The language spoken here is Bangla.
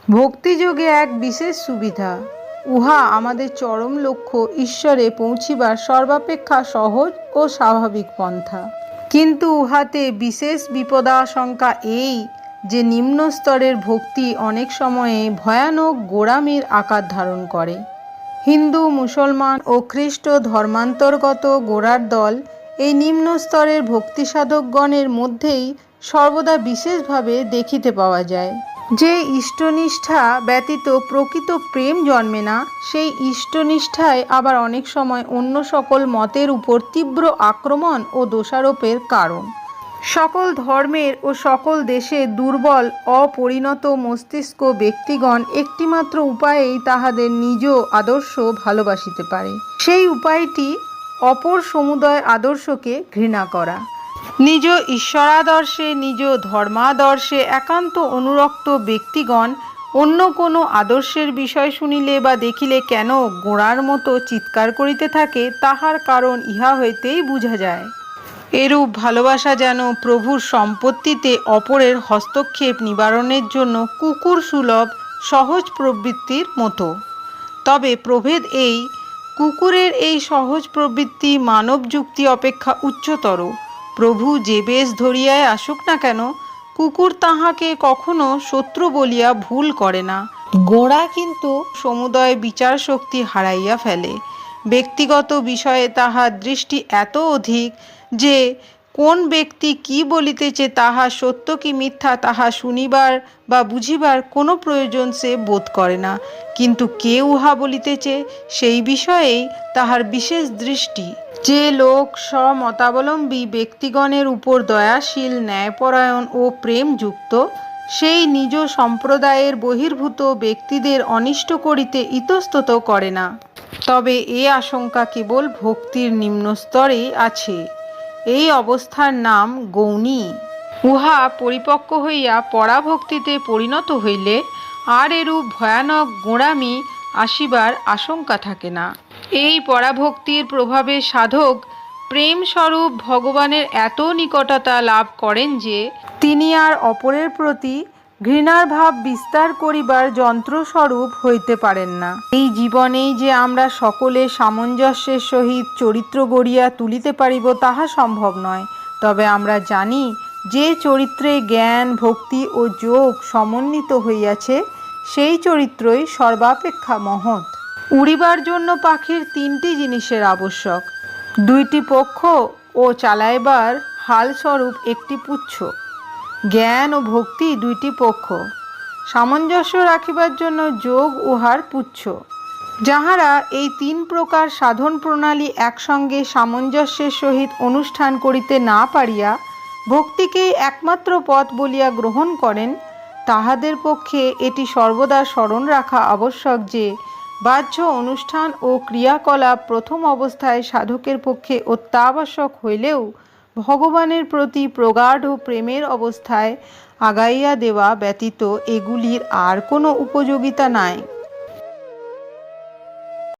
ভক্তিযোগে এক বিশেষ সুবিধা, উহা আমাদের চরম লক্ষ্য ঈশ্বরে পৌঁছিবার সর্বাপেক্ষা সহজ ও স্বাভাবিক পন্থা। কিন্তু উহাতে বিশেষ বিপদাশঙ্কা এই যে নিম্ন স্তরের ভক্তি অনেক সময়ে ভয়ানক গোঁড়ামির আকার ধারণ করে। হিন্দু, মুসলমান ও খ্রিস্ট ধর্মান্তর্গত গোঁড়ার দল এই নিম্ন স্তরের ভক্তিসাধকগণের মধ্যেই সর্বদা বিশেষভাবে দেখিতে পাওয়া যায়। যে ইষ্টনিষ্ঠা ব্যতীত প্রকৃত প্রেম জন্মে না, সেই ইষ্টনিষ্ঠায় আবার অনেক সময় অন্য সকল মতের উপর তীব্র আক্রমণ ও দোষারোপের কারণ। সকল ধর্মের ও সকল দেশের দুর্বল অপরিণত মস্তিষ্ক ব্যক্তিগণ একটিমাত্র উপায়েই তাহাদের নিজ আদর্শ ভালোবাসিতে পারে। সেই উপায়টি অপর সমুদয় আদর্শকে ঘৃণা করা। নিজ ঈশ্বরাদর্শে, নিজ ধর্মাদর্শে একান্ত অনুরক্ত ব্যক্তিগণ অন্য কোনো আদর্শের বিষয় শুনিলে বা দেখিলে কেন গোঁড়ার মতো চিৎকার করিতে থাকে, তাহার কারণ ইহা হইতেই বুঝা যায়। এরূপ ভালোবাসা যেন প্রভুর সম্পত্তিতে অপরের হস্তক্ষেপ নিবারণের জন্য কুকুর সুলভ সহজ প্রবৃত্তির মতো। তবে প্রভেদ এই, কুকুরের এই সহজ প্রবৃত্তি মানব যুক্তি অপেক্ষা উচ্চতর। প্রভু যে বেশ ধরিয়াই আসুক না কেন, কুকুর তাহাকে কখনো শত্রু বলিয়া ভুল করে না। গোঁড়া কিন্তু সমুদয় বিচার শক্তি হারাইয়া ফেলে। ব্যক্তিগত বিষয়ে তাহার দৃষ্টি এত অধিক যে কোন ব্যক্তি কি বলিতেছে, তাহা সত্য কি মিথ্যা তাহা শুনিবার বা বুঝিবার কোনো প্রয়োজন সে বোধ করে না। কিন্তু কে উহা বলিতেছে, সেই বিষয়েই তাহার বিশেষ দৃষ্টি। যে লোক স্বমতাবলম্বী ব্যক্তিগণের উপর দয়াশীল, ন্যায়পরায়ণ ও প্রেমযুক্ত, সেই নিজ সম্প্রদায়ের বহির্ভূত ব্যক্তিদের অনিষ্ট করিতে ইতস্তত করে না। তবে এ আশঙ্কা কেবল ভক্তির নিম্ন স্তরেই আছে। এই অবস্থার নাম গৌণী। উহা পরিপক্ব হইয়া পরাভক্তিতে পরিণত হইলে আর এরূপ ভয়ানক গোঁড়ামি আসিবার আশঙ্কা থাকে না। এই পরাভক্তির প্রভাবে সাধক প্রেমস্বরূপ ভগবানের এত নিকটতা লাভ করেন যে তিনি আর অপরের প্রতি ঘৃণার ভাব বিস্তার করিবার যন্ত্রস্বরূপ হইতে পারেন না। এই জীবনেই যে আমরা সকলে সামঞ্জস্যের সহিত চরিত্র গড়িয়া তুলিতে পারিব তাহা সম্ভব নয়। তবে আমরা জানি যে চরিত্রে জ্ঞান, ভক্তি ও যোগ সমন্বিত হইয়াছে, সেই চরিত্রই সর্বাপেক্ষা মহৎ। উড়িবার জন্য পাখির তিনটি জিনিসের আবশ্যক: দুইটি পক্ষ ও চালাইবার হালস্বরূপ একটি পুচ্ছ। জ্ঞান ও ভক্তি দুইটি পক্ষ, সামঞ্জস্য রাখিবার জন্য যোগ উহার পুচ্ছ। যাহারা এই তিন প্রকার সাধন প্রণালী একসঙ্গে সামঞ্জস্যের সহিত অনুষ্ঠান করিতে না পারিয়া ভক্তিকেই একমাত্র পথ বলিয়া গ্রহণ করেন, তাহাদের পক্ষে এটি সর্বদা স্মরণ রাখা আবশ্যক যে বাহ্য অনুষ্ঠান ও ক্রিয়াকলাপ প্রথম অবস্থায় সাধকের পক্ষে অত্যাবশ্যক হইলেও ভগবানের প্রতি প্রগাঢ় প্রেমের অবস্থায় আগাইয়া দেওয়া ব্যতীত এগুলির আর কোনো উপযোগিতা নাই।